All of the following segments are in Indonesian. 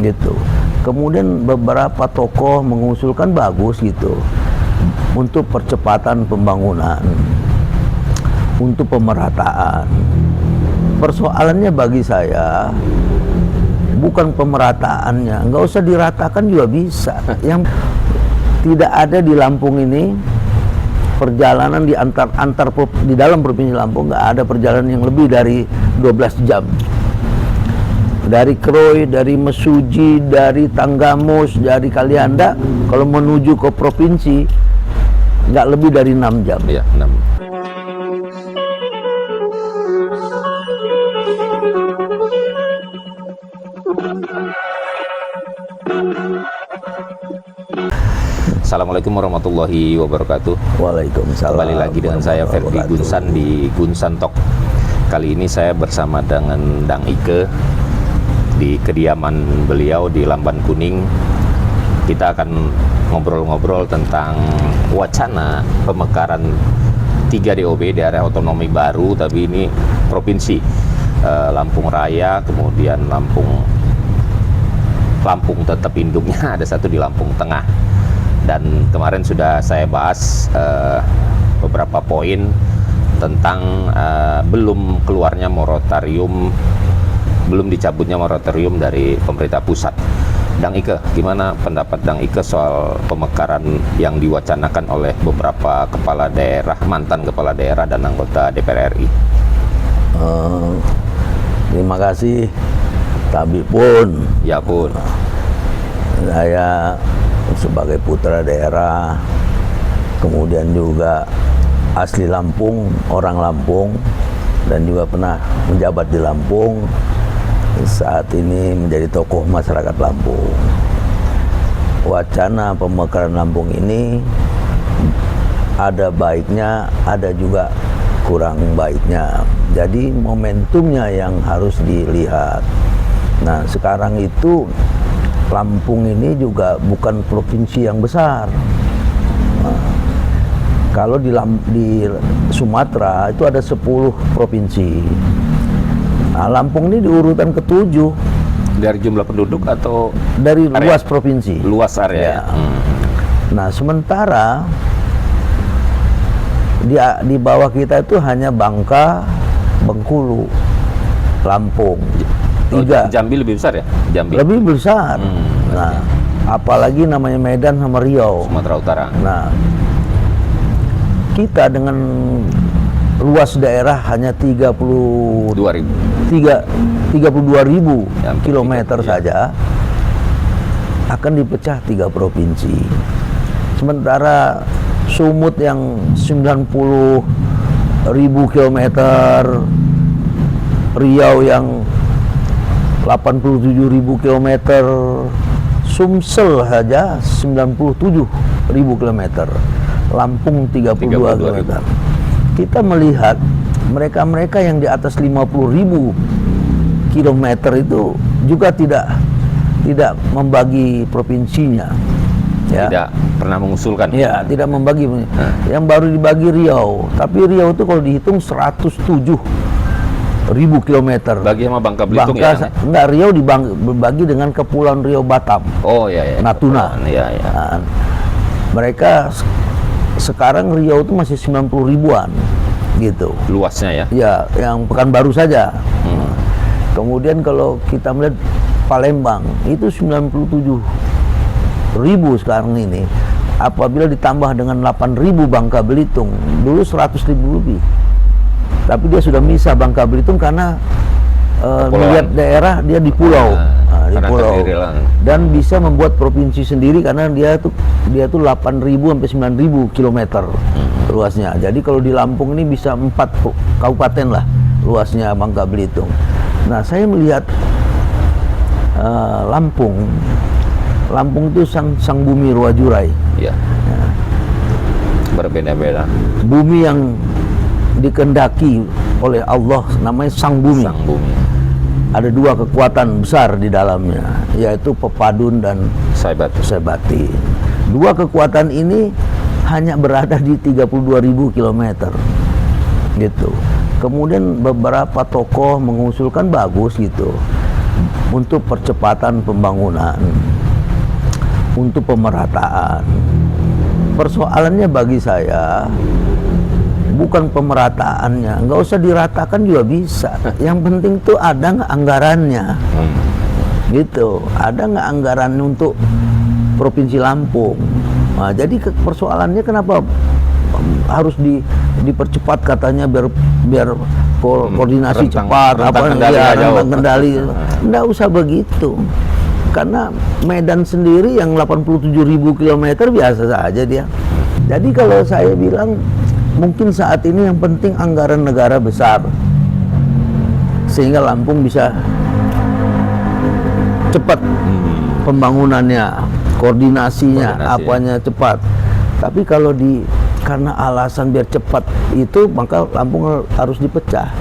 gitu. Kemudian beberapa tokoh mengusulkan bagus gitu untuk percepatan pembangunan, untuk pemerataan. Persoalannya bagi saya bukan pemerataannya, nggak usah diratakan juga bisa. Yang tidak ada di Lampung ini perjalanan di di dalam provinsi Lampung, nggak ada perjalanan yang lebih dari 12 jam. Dari Kroy, dari Mesuji, dari Tanggamus, dari Kalianda, kalau menuju ke provinsi nggak lebih dari 6 jam. Iya, 6. Assalamualaikum warahmatullahi wabarakatuh. Waalaikumsalam. Kembali lagi dengan saya Ferdi Gunsan di Gunsan Talk. Kali ini saya bersama dengan Dang Ike di kediaman beliau di Lamban Kuning. Kita akan ngobrol-ngobrol tentang wacana pemekaran 3 DOB, daerah otonomi baru, tapi ini provinsi. Lampung Raya, kemudian Lampung tetap induknya ada satu di Lampung Tengah. Dan kemarin sudah saya bahas beberapa poin tentang belum keluarnya moratorium, belum dicabutnya moratorium dari pemerintah pusat. Dang Ike, gimana pendapat Dang Ike soal pemekaran yang diwacanakan oleh beberapa kepala daerah, mantan kepala daerah dan anggota DPR RI? Terima kasih. Tapi pun, Ya pun, saya sebagai putra daerah, kemudian juga asli Lampung, orang Lampung, dan juga pernah menjabat di Lampung, saat ini menjadi tokoh masyarakat Lampung. Wacana pemekaran Lampung ini ada baiknya, ada juga kurang baiknya. Jadi momentumnya yang harus dilihat. Nah, sekarang itu Lampung ini juga bukan provinsi yang besar. Nah, kalau di Sumatera itu ada 10 provinsi. Nah, Lampung ini di urutan ke-7 dari jumlah penduduk atau dari area? Luas provinsi. Luas area. Ya. Nah, sementara di bawah kita itu hanya Bangka, Bengkulu, Lampung. 3. Jambi lebih besar ya? Jambi Lebih besar. Nah, apalagi namanya Medan sama Riau. Sumatera Utara. Nah, kita dengan luas daerah hanya 2.000 32.000 kilometer ya. saja akan dipecah 3 provinsi. Sementara Sumut yang 90.000 kilometer, Riau yang 87.000 kilometer, Sumsel saja 97.000 kilometer, Lampung 32 kilometer. Kita melihat mereka-mereka yang di atas 50.000 kilometer itu juga tidak membagi provinsinya. Ya. Tidak pernah mengusulkan. Ya, tidak membagi. Yang baru dibagi Riau, tapi Riau itu kalau dihitung 107.000 kilometer. Bagi sama Bangka Belitung ya? Enggak, Riau dibagi dengan Kepulauan Riau Batam. Oh iya, iya. Natuna. Iya, iya. Nah, mereka sekarang Riau itu masih 90 ribuan gitu. Luasnya ya? Ya, yang Pekanbaru saja. Kemudian kalau kita melihat Palembang itu 97.000 sekarang ini. Apabila ditambah dengan 8.000 Bangka Belitung, dulu 100.000 lebih. Tapi dia sudah misah Bangka Belitung karena melihat daerah dia di pulau, di pulau, dan bisa membuat provinsi sendiri karena dia tuh 8.000 sampai 9.000 kilometer luasnya. Jadi kalau di Lampung ini bisa 4 kabupaten lah luasnya Bangka Belitung. Nah, saya melihat Lampung itu sang bumi Ruwajurai. Iya. Ya. Berbeda-beda. Bumi yang dikehendaki oleh Allah, namanya sang bumi. Sang bumi. Ada 2 kekuatan besar di dalamnya, yaitu Pepadun dan Saibati. 2 kekuatan ini hanya berada di 32.000 kilometer gitu. Kemudian beberapa tokoh mengusulkan bagus gitu untuk percepatan pembangunan, untuk pemerataan. Persoalannya bagi saya bukan pemerataannya, nggak usah diratakan juga bisa. Yang penting tuh ada nggak anggarannya, gitu. Ada nggak anggaran untuk Provinsi Lampung? Nah, jadi persoalannya kenapa harus dipercepat katanya biar koordinasi cepat, rentang kendali. Nggak usah begitu. Karena Medan sendiri yang 87.000 km biasa saja dia. Jadi kalau saya bilang mungkin saat ini yang penting anggaran negara besar sehingga Lampung bisa cepat pembangunannya, koordinasinya, apanya cepat. Tapi kalau karena alasan biar cepat itu maka Lampung harus dipecah.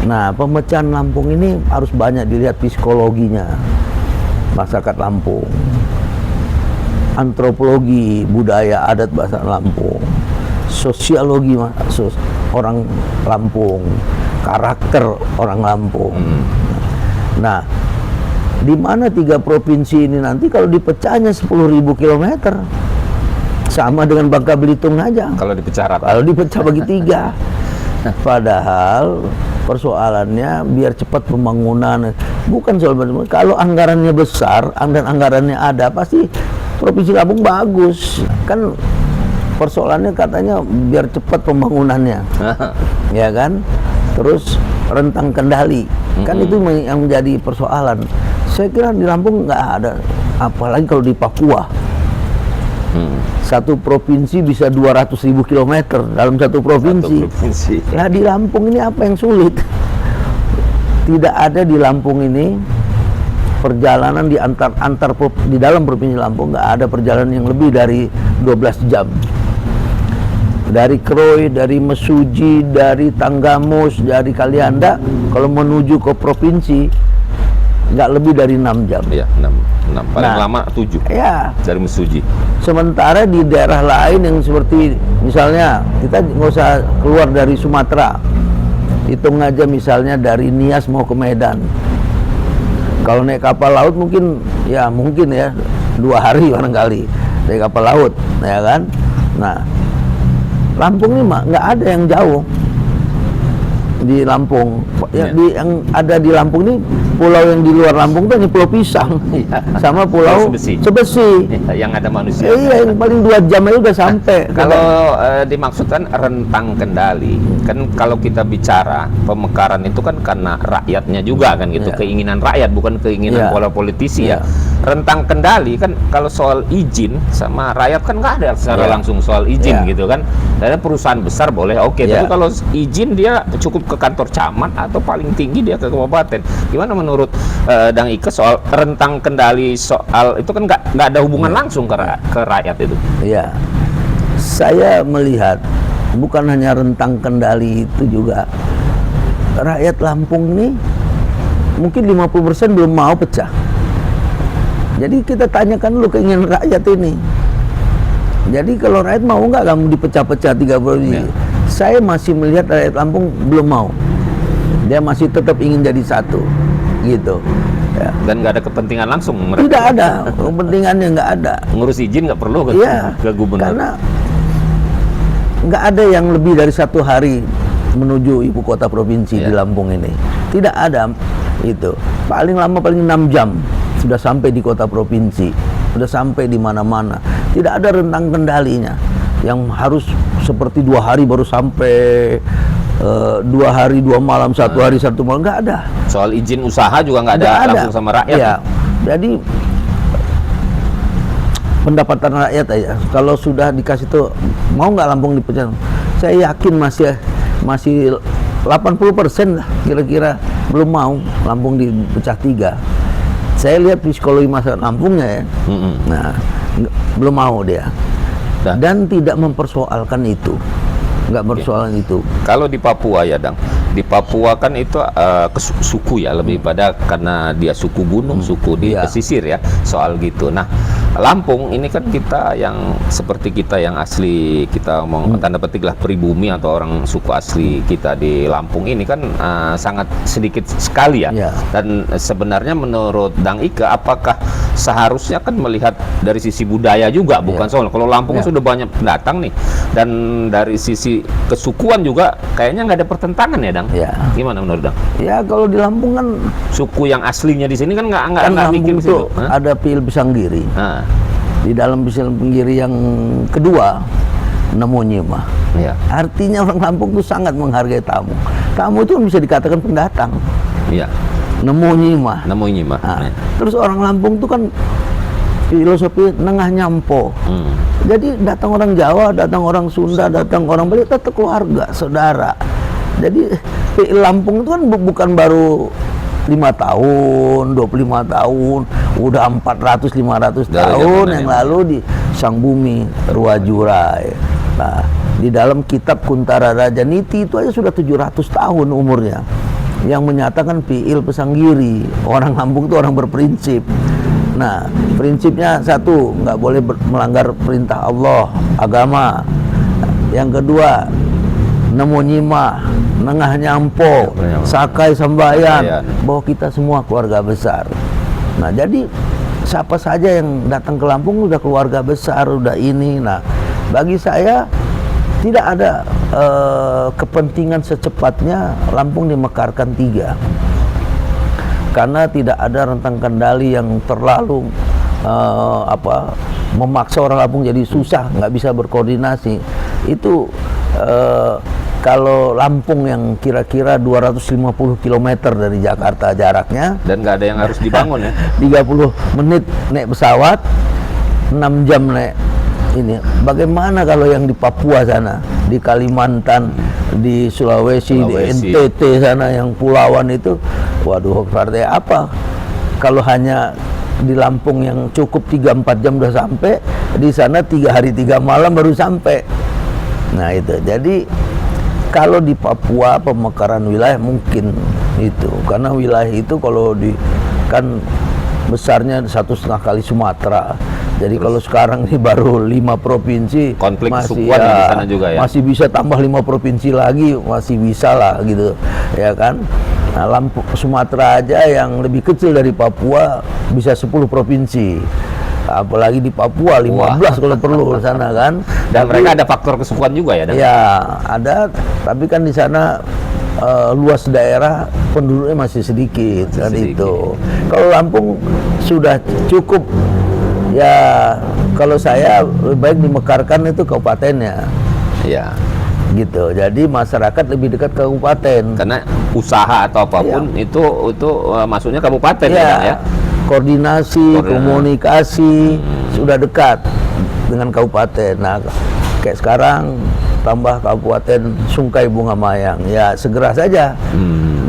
Nah, pemecahan Lampung ini harus banyak dilihat psikologinya masyarakat Lampung, antropologi budaya adat bahasa Lampung, sosiologi orang Lampung, karakter orang Lampung. Nah, di mana 3 provinsi ini nanti kalau dipecahnya 10.000 km sama dengan Bangka Belitung aja. Kalau dipecah rata. Kalau dipecah bagi 3. Padahal persoalannya biar cepat pembangunan, bukan soal kalau anggarannya besar dan anggarannya ada pasti Provinsi Lampung bagus kan. Persoalannya katanya biar cepat pembangunannya ya kan, terus rentang kendali kan itu yang menjadi persoalan. Saya kira di Lampung nggak ada, apalagi kalau di Papua. Satu provinsi bisa 200.000 km dalam satu provinsi. Lah di Lampung ini apa yang sulit? Tidak ada di Lampung ini perjalanan di di dalam provinsi Lampung, nggak ada perjalanan yang lebih dari 12 jam. Dari Kroy, dari Mesuji, dari Tanggamus, dari Kalianda, kalau menuju ke provinsi nggak lebih dari 6 jam. Iya, 6. Paling lama 7 ya. Dari Mesuji. Sementara di daerah lain yang seperti misalnya kita nggak usah keluar dari Sumatera, hitung aja misalnya dari Nias mau ke Medan. Kalau naik kapal laut mungkin ya 2 hari barangkali naik kapal laut, ya kan. Nah, Lampung ini nggak ada yang jauh di Lampung. Yang ada di Lampung ini pulau yang di luar Lampung itu hanya Pulau Pisang sama Pulau Sebesi. Yang ada manusia. Iya, yang paling 2 jam aja udah sampai. Kalau dimaksudkan rentang kendali, kan kalau kita bicara pemekaran itu kan karena rakyatnya juga kan gitu, keinginan rakyat bukan keinginan pola politisi ya. Rentang kendali kan kalau soal izin sama rakyat kan nggak ada secara langsung soal izin gitu kan. Ada perusahaan besar boleh tapi kalau izin dia cukup ke kantor camat atau paling tinggi dia ke kabupaten. Gimana menurut Dang Ike soal rentang kendali, soal itu kan nggak ada hubungan langsung ke rakyat itu? Iya, saya melihat bukan hanya rentang kendali itu juga rakyat Lampung ini mungkin 50% belum mau pecah. Jadi kita tanyakan dulu keinginan rakyat ini. Jadi kalau rakyat mau nggak kamu dipecah-pecah 3 provinsi? Saya masih melihat rakyat Lampung belum mau. Dia masih tetap ingin jadi satu, gitu. Ya. Dan nggak ada kepentingan langsung mereka? Tidak ada, kepentingannya nggak ada. Ngurus izin nggak perlu ke gubernur? Karena nggak ada yang lebih dari 1 hari menuju ibu kota provinsi di Lampung ini. Tidak ada itu. Paling lama paling 6 jam sudah sampai di kota provinsi, sudah sampai di mana-mana. Tidak ada rentang kendalinya yang harus seperti 2 hari baru sampai, 2 hari 2 malam, 1 hari 1 malam, nggak ada. Soal izin usaha juga nggak ada langsung sama rakyat. Ya. Jadi pendapatan rakyat aja. Kalau sudah dikasih tuh mau nggak Lampung dipecah? Saya yakin masih 80% lah kira-kira belum mau Lampung dipecah 3. Saya lihat psikologi masyarakat Lampungnya ya. Nah, belum mau dia. Dan tidak mempersoalkan itu. Nggak persoalan itu. Kalau di Papua ya, Dang. Di Papua kan itu suku ya, lebih pada karena dia suku gunung, suku di pesisir ya, soal gitu. Nah, Lampung ini kan kita yang seperti kita yang asli, kita mau tanda petik lah pribumi atau orang suku asli kita di Lampung ini kan sangat sedikit sekali ya. Ya. Dan sebenarnya menurut Dang Ika, apakah seharusnya kan melihat dari sisi budaya juga, bukan soal kalau Lampung sudah banyak pendatang nih, dan dari sisi kesukuan juga kayaknya nggak ada pertentangan ya, Dang? Ya. Gimana menurut Dang? Ya kalau di Lampung kan Suku yang aslinya di sini kan nggak Lampung mikir ke itu situ. ada Pil Pesanggiri. Nah, Di dalam Pesanggiri yang kedua, Nemo Nyima. iya, Artinya orang Lampung itu sangat menghargai tamu. Tamu itu bisa dikatakan pendatang. iya. Nemo Nyima. Nemu ini mah. Nah, terus orang Lampung itu kan filosofi nengah nyampo. Jadi datang orang Jawa, datang orang Sunda, datang orang Bali, tetap keluarga, saudara. Jadi Lampung itu kan bukan baru 5 tahun, 25 tahun, udah 400-500 Dari tahun zaman yang ini. lalu di Sang Bumi Ruwajurai. Nah, di dalam kitab Kuntara Raja Niti itu aja sudah 700 tahun umurnya, yang menyatakan Piil Pesanggiri. Orang Lampung itu orang berprinsip. Nah, prinsipnya satu, nggak boleh melanggar perintah Allah, agama. Yang kedua, Nemo Nyima, nengah nyampo, sakai sambayan, bahwa kita semua keluarga besar. Nah, jadi siapa saja yang datang ke Lampung udah keluarga besar, udah ini. Nah, bagi saya tidak ada kepentingan secepatnya Lampung dimekarkan 3, karena tidak ada rentang kendali yang terlalu memaksa orang Lampung jadi susah, nggak bisa berkoordinasi. Itu kalau Lampung yang kira-kira 250 km dari Jakarta jaraknya, Dan nggak ada yang harus dibangun ya. 30 menit naik pesawat, 6 jam naik ini. Bagaimana kalau yang di Papua sana, di Kalimantan, di Sulawesi, di NTT sana yang pulauan itu, waduh, partai apa? Kalau hanya di Lampung yang cukup 3-4 jam udah sampai, di sana 3 hari 3 malam baru sampai. Nah itu, jadi kalau di Papua pemekaran wilayah mungkin itu, karena wilayah itu kalau di kan besarnya 1,5 kali Sumatera. Jadi kalau sekarang ini baru 5 provinsi, Konflik masih kesukuan di sana juga ya. masih bisa tambah 5 provinsi lagi, masih bisa lah gitu, ya kan. Nah, Sumatera aja yang lebih kecil dari Papua bisa 10 provinsi. Apalagi di Papua 15 kalau perlu di sana kan. Dan mereka ada faktor kesukuan juga ya, Dan? Ya, ada, tapi kan di sana luas daerah penduduknya masih sedikit kan itu. Kalau Lampung sudah cukup. Ya, kalau saya lebih baik dimekarkan itu kabupatennya. Iya. Gitu. Jadi masyarakat lebih dekat kabupaten. Karena usaha atau apapun itu masuknya kabupaten ya, Dan, ya. Koordinasi, komunikasi sudah dekat dengan kabupaten. Nah, kayak sekarang tambah Kabupaten Sungkai Bunga Mayang. Ya, segera saja.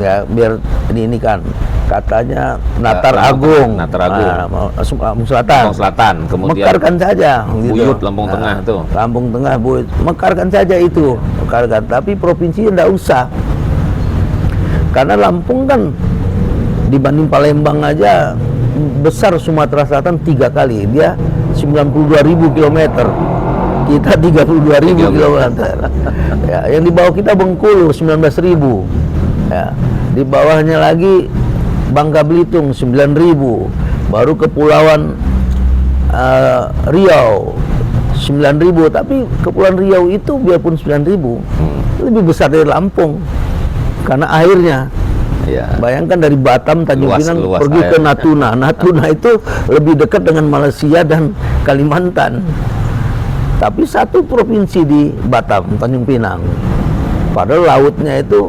Ya, biar ini kan katanya Natar Agung, Lampung Selatan. Lampung Selatan, kemudian mekarkan saja Buyut, Lampung Tengah tuh. Lampung Tengah, Buyut, mekarkan saja itu, mekarkan. Tapi provinsi enggak usah, karena Lampung kan dibanding Palembang aja besar Sumatera Selatan 3 kali. Dia 92.000 km, kita 32.000 km. Ya, yang di bawah kita Bengkulu 19.000. Ya, di bawahnya lagi Bangka Belitung 9.000, baru Kepulauan Riau 9.000. Tapi Kepulauan Riau itu biarpun 9.000 lebih besar dari Lampung karena airnya. Ya. Bayangkan dari Batam, Tanjung Pinang pergi ke Natuna. Natuna itu lebih dekat dengan Malaysia dan Kalimantan. Tapi satu provinsi di Batam, Tanjung Pinang. Padahal lautnya itu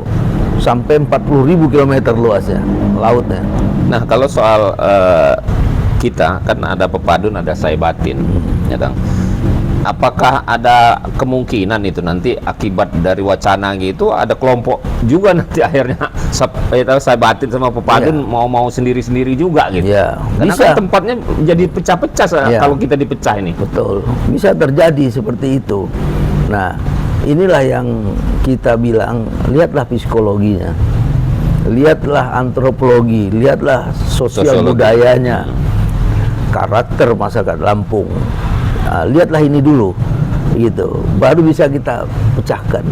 sampai 40.000 km luasnya, lautnya. Nah, kalau soal kita kan ada pepadun, ada Saibatin, ya Kang. Apakah ada kemungkinan itu nanti akibat dari wacana gitu ada kelompok juga nanti akhirnya Saibatin sama pepadun mau sendiri-sendiri juga gitu? Ya, karena bisa. kan tempatnya jadi pecah-pecah kalau kita dipecah ini. Betul, bisa terjadi seperti itu. Nah, inilah yang kita bilang, lihatlah psikologinya, lihatlah antropologi, lihatlah sosial budayanya. karakter masyarakat Lampung. Nah, lihatlah ini dulu, gitu. Baru bisa kita pecahkan.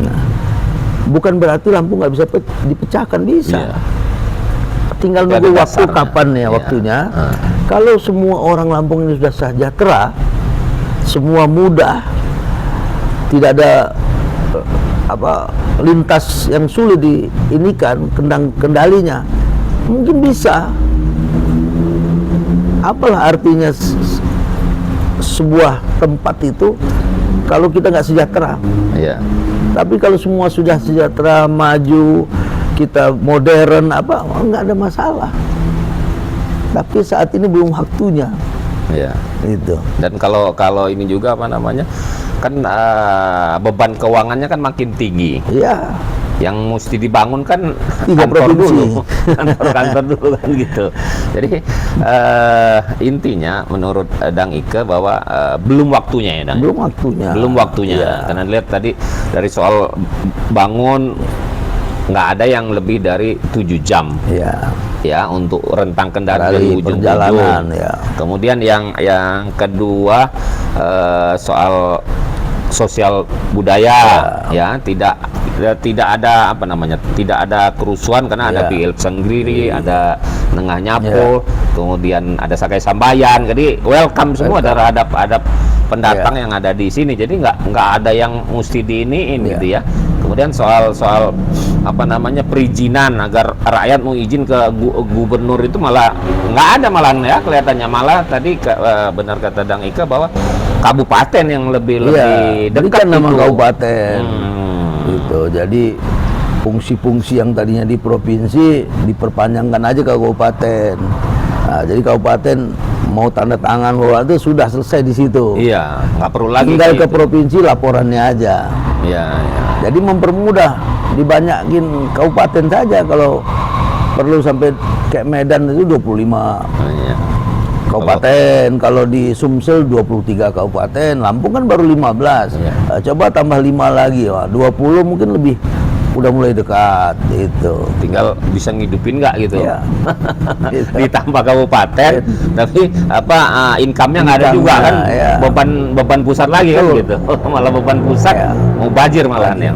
Nah, bukan berarti Lampung nggak bisa dipecahkan, bisa. Iya. Tinggal Tapi nunggu ada waktu dasarnya. kapan ya Iya. waktunya. Kalau semua orang Lampung ini sudah sejahtera, semua mudah, tidak ada lintas yang sulit diinikan kendalinya, mungkin bisa. Apalah artinya sebuah tempat itu kalau kita nggak sejahtera? Iya. Tapi kalau semua sudah sejahtera, maju, kita modern, nggak ada masalah. Tapi saat ini belum waktunya. Iya. Itu. Dan kalau ini juga apa namanya, kan beban keuangannya kan makin tinggi. Ya, Yang mesti dibangun kan 3 kantor provinsi. dulu, kantor dulu kan gitu. Jadi intinya menurut Dang Ike bahwa belum waktunya ya, Dang. belum waktunya. Belum waktunya. Ya. Karena lihat tadi dari soal bangun nggak ada yang lebih dari 7 jam. Ya, Ya, untuk rentang kendali Kali dari ujung perjalanan, ujung. ya. Kemudian yang kedua soal sosial budaya, ya tidak ada apa namanya, tidak ada kerusuhan karena ada Ya. Piil Senggiri, ada Nengah Nyapo, kemudian ada Sakai Sambayan. Jadi welcome semua terhadap pendatang yang ada di sini. Jadi nggak ada yang mesti diiniin gitu ya. Kemudian soal apa namanya, perizinan agar rakyat mau izin ke gubernur itu malah nggak ada, malah ya kelihatannya malah tadi benar kata Dang Ika bahwa kabupaten yang lebih dekat berikan nama itu. kabupaten. Gitu. Jadi fungsi-fungsi yang tadinya di provinsi diperpanjangkan aja ke kabupaten. Nah, jadi kabupaten mau tanda tangan bahwa itu sudah selesai di situ. Iya, nggak perlu lagi Tinggal ke gitu. provinsi laporannya aja. Iya, iya. Jadi mempermudah, dibanyakin kabupaten saja. Kalau perlu sampai kayak Medan itu 25 Iya. kabupaten, kalau di Sumsel 23 kabupaten, Lampung kan baru 15. Iya. Nah, coba tambah 5 lagi, wah, 20 mungkin lebih, udah mulai dekat itu. Tinggal bisa ngidupin nggak gitu. Ya. Gitu. Ditambah kabupaten, tapi income-nya nggak ada Income-nya, juga kan, ya. beban pusat lagi kan Betul. gitu. Malah beban pusat Ya. mau bajir malahan yang.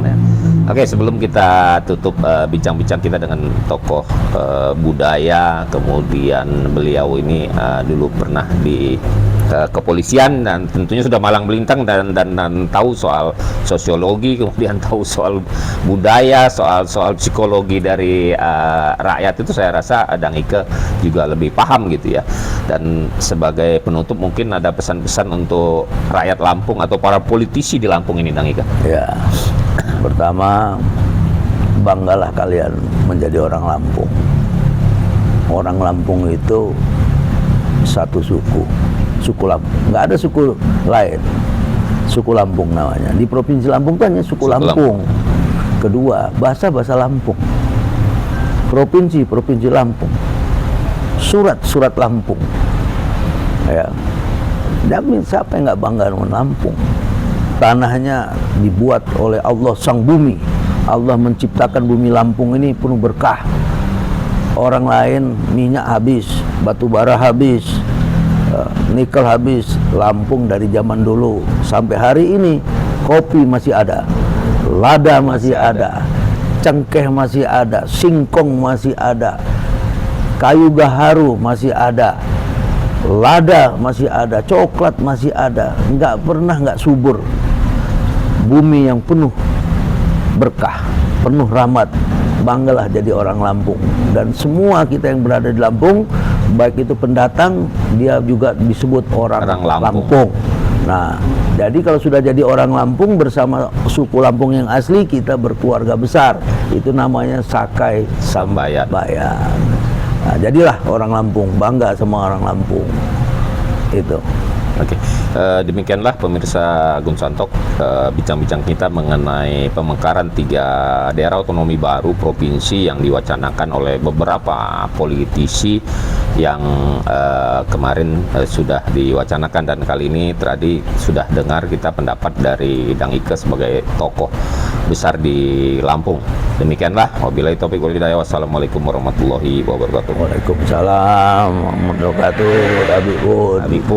Oke, sebelum kita tutup bincang-bincang kita dengan tokoh budaya, kemudian beliau ini dulu pernah di kepolisian dan tentunya sudah malang melintang dan tahu soal sosiologi, kemudian tahu soal budaya, soal psikologi dari rakyat, itu saya rasa Dang Ike juga lebih paham gitu ya. Dan sebagai penutup mungkin ada pesan-pesan untuk rakyat Lampung atau para politisi di Lampung ini, Dang Ike. Ya, pertama, banggalah kalian menjadi orang Lampung. Orang Lampung itu satu suku Lampung, nggak ada suku lain. Suku Lampung namanya. Di Provinsi Lampung itu hanya suku Lampung. Kedua, bahasa Lampung. Provinsi Lampung. Surat Lampung. Ya. Dan siapa yang nggak bangga dengan Lampung? Tanahnya dibuat oleh Allah sang bumi. Allah menciptakan bumi Lampung ini penuh berkah. Orang lain minyak habis, batu bara habis, nikel habis. Lampung dari zaman dulu sampai hari ini kopi masih ada, lada masih ada, cengkeh masih ada, singkong masih ada, kayu gaharu masih ada, lada masih ada, coklat masih ada. Nggak pernah nggak subur. Bumi yang penuh berkah, penuh rahmat. Banggalah jadi orang Lampung. Dan semua kita yang berada di Lampung, baik itu pendatang, dia juga disebut orang Lampung. Nah, jadi kalau sudah jadi orang Lampung bersama suku Lampung yang asli, kita berkeluarga besar. Itu namanya Sakai Sambayan. Nah, jadilah orang Lampung, bangga sama orang Lampung. Itu. Oke, demikianlah pemirsa Gun Santok, bincang-bincang kita mengenai pemekaran 3 daerah otonomi baru provinsi yang diwacanakan oleh beberapa politisi yang kemarin sudah diwacanakan, dan kali ini tadi sudah dengar kita pendapat dari Dang Ike sebagai tokoh besar di Lampung. Demikianlah, wabillahi taufiq wal hidayah. Wassalamualaikum warahmatullahi wabarakatuh. Waalaikumsalam warahmatullahi wabarakatuh. Abi pun. Abi pun.